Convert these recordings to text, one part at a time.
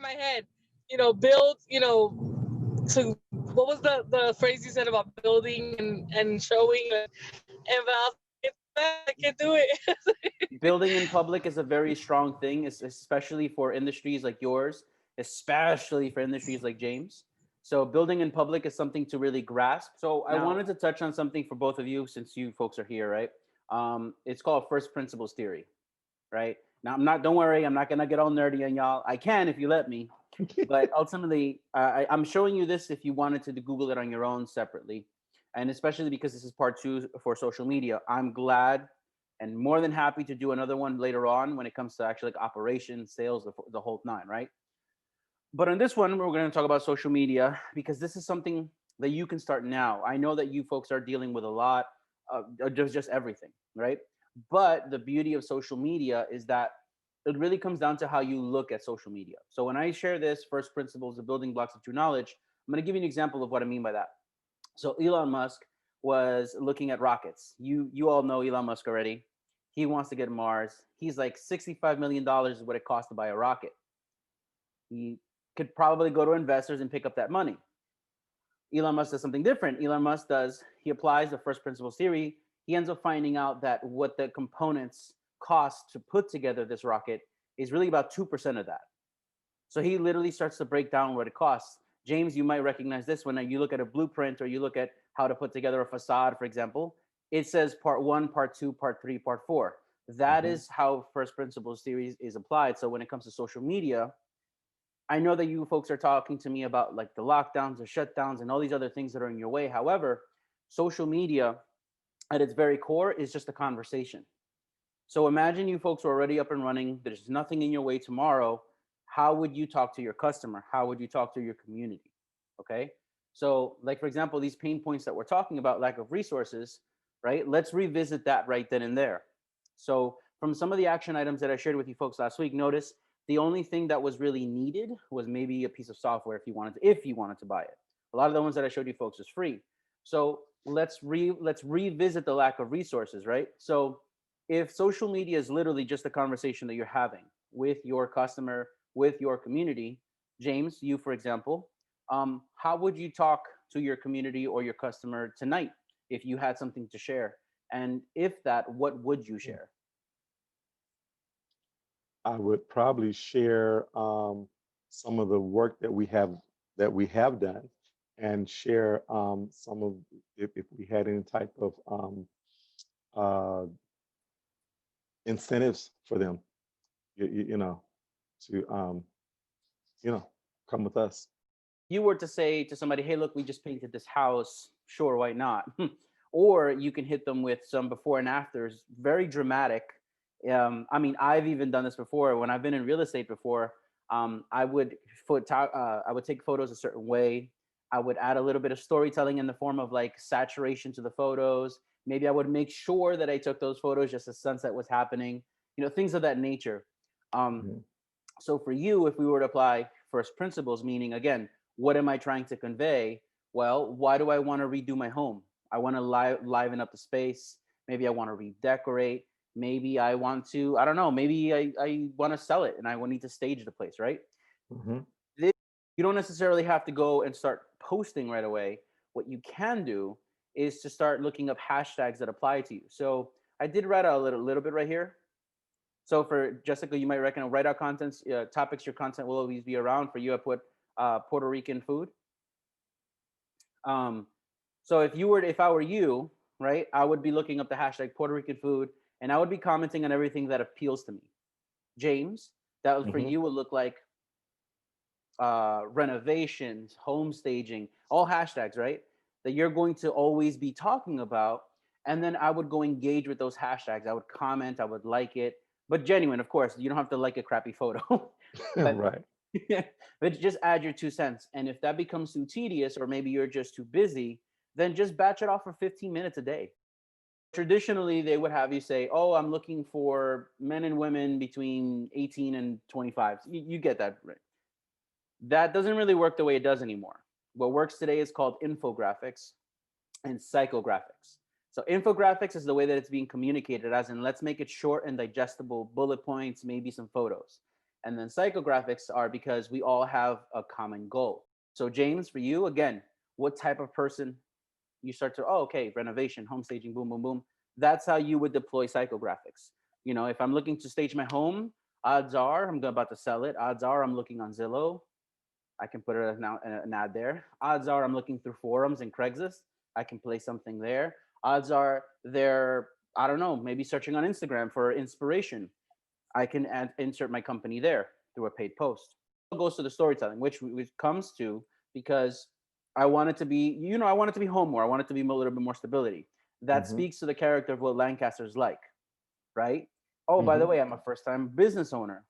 my head. Build. To what was the phrase you said about building and showing and but I was like, it's bad. I can't do it. Building in public is a very strong thing, especially for industries like yours, especially for industries like James. So building in public is something to really grasp. So I No. wanted to touch on something for both of you since you folks are here, right? It's called first principles theory, right? Now I'm not. Don't worry, I'm not gonna get all nerdy on y'all. I can if you let me, but ultimately, I'm showing you this if you wanted to Google it on your own separately, and especially because this is part two for social media. I'm glad and more than happy to do another one later on when it comes to actually like operations, sales, the whole nine, right? But on this one, we're going to talk about social media because this is something that you can start now. I know that you folks are dealing with a lot of just everything, right? But the beauty of social media is that it really comes down to how you look at social media. So when I share this first principles of building blocks of true knowledge, I'm going to give you an example of what I mean by that. So Elon Musk was looking at rockets. You all know Elon Musk already. He wants to get to Mars. He's like $65 million is what it costs to buy a rocket. He could probably go to investors and pick up that money. Elon Musk does something different. He applies the first principles theory. He ends up finding out that what the components cost to put together this rocket is really about 2% of that. So he literally starts to break down what it costs. James, you might recognize this when you look at a blueprint or you look at how to put together a facade, for example. It says part one, part two, part three, part four. That Mhm. is how first principles theory is applied. So when it comes to social media, I know that you folks are talking to me about like the lockdowns, the shutdowns, and all these other things that are in your way. However, social media at its very core is just a conversation. So imagine you folks are already up and running. There's nothing in your way tomorrow. How would you talk to your customer? How would you talk to your community? Okay. So, like, for example, these pain points that we're talking about, lack of resources, right? Let's revisit that right then and there. So, from some of the action items that I shared with you folks last week, notice the only thing that was really needed was maybe a piece of software if you wanted to buy it. A lot of the ones that I showed you folks is free. So let's revisit the lack of resources, right? So if social media is literally just a conversation that you're having with your customer, with your community, James, you for example, how would you talk to your community or your customer tonight if you had something to share? And if that, what would you share? I would probably share some of the work that we have done, and share some of, if we had any type of uh, incentives for them, you know, to you know, come with us. You were to say to somebody, hey, look, we just painted this house, sure, why not? Or you can hit them with some before and afters, very dramatic. I mean, I've even done this before when I've been in real estate before. I would I would take photos a certain way. I would add a little bit of storytelling in the form of like saturation to the photos. Maybe I would make sure that I took those photos just as sunset was happening, things of that nature. Um, Mhm. so for you, if we were to apply first principles, meaning again, what am I trying to convey? Well, why do I want to redo my home? I want to liven up the space. Maybe I want to redecorate. Maybe I want to, I don't know, maybe I want to sell it and I will need to stage the place, right? Mhm. This, you don't necessarily have to go and start posting right away. What you can do is to start looking up hashtags that apply to you. So I did write out a little bit right here. So for Jessica, you might reckon write out contents, topics your content will always be around. For you, I put Puerto Rican food. Um, so if I were you, right, I would be looking up the hashtag Puerto Rican food, and I would be commenting on everything that appeals to me. James, that was for Mhm. you would look like renovations, home staging, all hashtags, right? That you're going to always be talking about. And then I would go engage with those hashtags. I would comment, I would like it, but genuine, of course. You don't have to like a crappy photo, but Right. but just add your 2 cents. And if that becomes too tedious, or maybe you're just too busy, then just batch it off for 15 minutes a day. Traditionally, they would have you say, "Oh, I'm looking for men and women between 18 and 25." You get that, right? That doesn't really work the way it does anymore. What works today is called infographics and psychographics. So infographics is the way that it's being communicated, as in let's make it short and digestible, bullet points, maybe some photos. And then psychographics are because we all have a common goal. So James, for you, again, what type of person you start to, oh, okay, renovation, home staging, boom, boom, boom. That's how you would deploy psychographics. You know, if I'm looking to stage my home, odds are I'm about to sell it. Odds are I'm looking on Zillow. I can put an ad there. Odds are I'm looking through forums and Craigslist. I can place something there. Odds are they're, I don't know, maybe searching on Instagram for inspiration. I can insert my company there through a paid post. It goes to the storytelling, which comes to because I want it to be, you know, I want it to be home more. I want it to be a little bit more stability. That speaks to the character of what Lancaster's like, right? Oh, by the way, I'm a first-time business owner.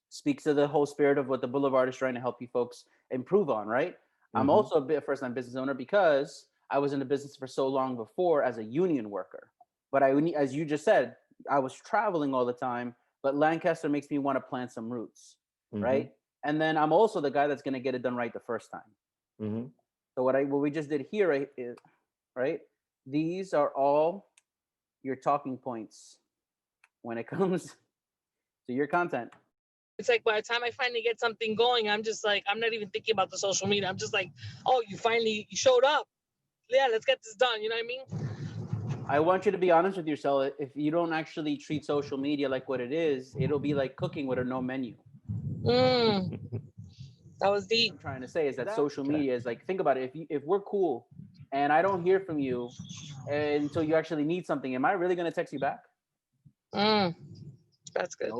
Speaks to the whole spirit of what the Boulevard is trying to help you folks improve on, right? I'm also a first-time business owner because I was in the business for so long before as a union worker. But as you just said, I was traveling all the time, but Lancaster makes me want to plant some roots, right? And then I'm also the guy that's going to get it done right the first time. So what we just did here, right, is, right? These are all your talking points when it comes to your content. It's like by the time I finally get something going, I'm just like, I'm not even thinking about the social media. I'm just like, oh, you showed up. Yeah, let's get this done. You know what I mean? I want you to be honest with yourself. If you don't actually treat social media like what it is, it'll be like cooking with a no menu. That was deep. What I'm trying to say is that social media is like, think about it. If we're cool and I don't hear from you until you actually need something, am I really going to text you back? That's good.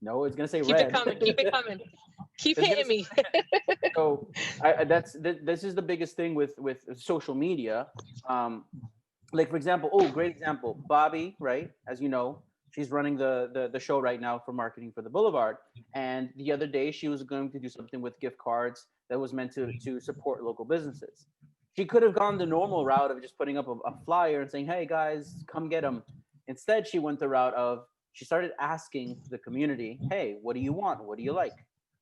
No, it's going to say keep red. It coming. Keep it coming. Keep hitting me. So this is the biggest thing with social media. Like, for example, great example, Bobby, right? As you know, she's running the show right now for marketing for the Boulevard. And the other day she was going to do something with gift cards that was meant to support local businesses. She could have gone the normal route of just putting up a flyer and saying, hey guys, come get them. Instead, she went the route of, she started asking the community, hey, what do you want? What do you like?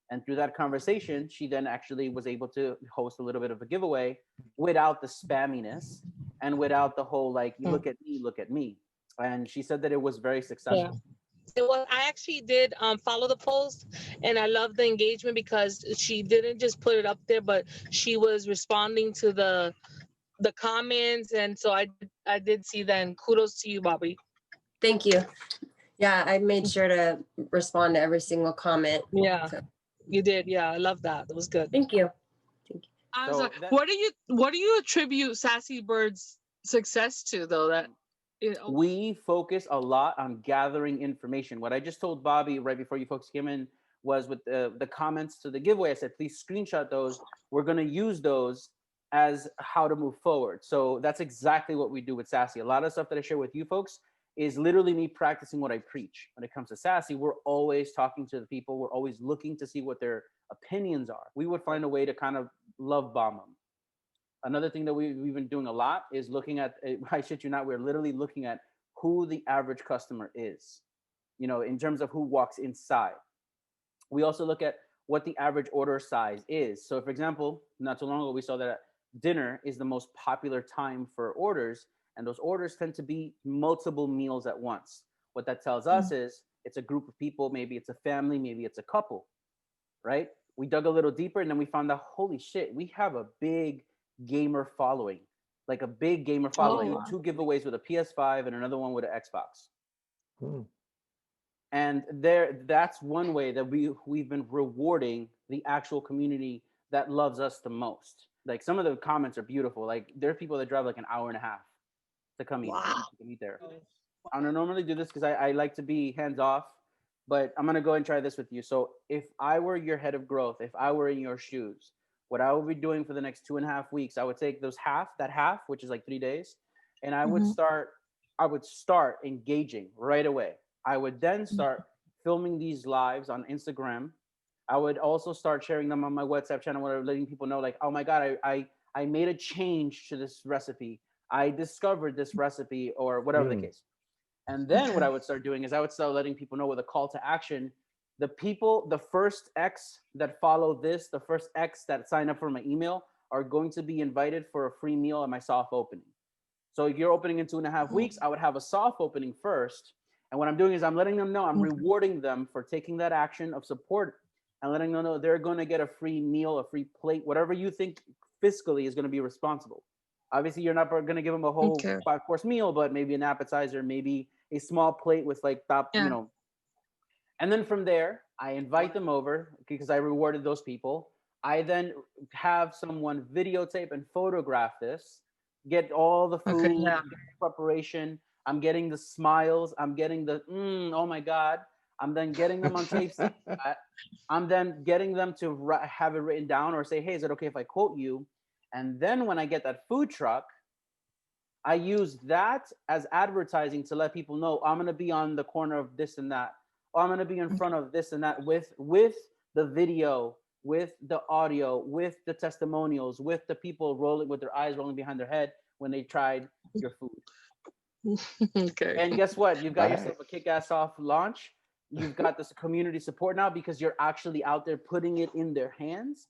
And through that conversation, she then actually was able to host a little bit of a giveaway without the spamminess and without the whole, like, you look at me, look at me. And she said that it was very successful. It was, I actually did follow the post, and I love the engagement because she didn't just put it up there, but she was responding to the comments. And so I did see that, and kudos to you, Bobby. Thank you. Yeah, I made sure to respond to every single comment. Yeah, so. You did. Yeah, I love that. That was good. Thank you. I was like, what do you attribute Sassy Bird's success to, though? That we focus a lot on gathering information. What I just told Bobby right before you folks came in was with the comments to the giveaway. I said, please screenshot those. We're going to use those as how to move forward. So that's exactly what we do with Sassy. A lot of stuff that I share with you folks is literally me practicing what I preach. When it comes to Sassy, we're always talking to the people. We're always looking to see what their opinions are. We would find a way to kind of love bomb them. Another thing that we've been doing a lot is looking at, I shit you not, we're literally looking at who the average customer is, you know, in terms of who walks inside. We also look at what the average order size is. So for example, not too long ago, we saw that dinner is the most popular time for orders, and those orders tend to be multiple meals at once. What that tells us is it's a group of people, maybe it's a family, maybe it's a couple, right? We dug a little deeper and then we found out, holy shit, we have a big gamer following, like a big gamer following. Wow. 2 giveaways with a PS5 and another one with an Xbox. And that's one way that we've been rewarding the actual community that loves us the most. Like, some of the comments are beautiful. Like, there are people that drive like an hour and a half to come eat, there. I don't normally do this because I like to be hands off, but I'm gonna go and try this with you. So if I were your head of growth, if I were in your shoes, what I would be doing for the next 2.5 weeks, I would take that half, which is like 3 days, and I would start engaging right away. I would then start filming these lives on Instagram. I would also start sharing them on my WhatsApp channel, where I'm letting people know, like, oh my God, I made a change to this recipe. I discovered this recipe, or whatever the case. And then what I would start doing is I would start letting people know with a call to action. The first X that follow this, the first X that sign up for my email are going to be invited for a free meal at my soft opening. So if you're opening in 2.5 weeks, I would have a soft opening first. And what I'm doing is I'm letting them know, I'm Okay. rewarding them for taking that action of support and letting them know they're going to get a free meal, a free plate, whatever you think fiscally is going to be responsible. Obviously, you're not going to give them a whole Okay. 5-course meal, but maybe an appetizer, maybe a small plate with like top, Yeah. And then from there, I invite them over because I rewarded those people. I then have someone videotape and photograph this, get all the Okay. food, Yeah. get the preparation. I'm getting the smiles. I'm getting the, oh my God. I'm then getting them on tape. I'm then getting them to have it written down or say, hey, is it okay if I quote you? And then when I get that food truck, I use that as advertising to let people know I'm going to be on the corner of this and that. Or I'm going to be in front of this and that with the video, with the audio, with the testimonials, with the people rolling with their eyes rolling behind their head when they tried your food. Okay. And guess what? You've got Right. yourself a kick-ass off launch. You've got this community support now because you're actually out there putting it in their hands.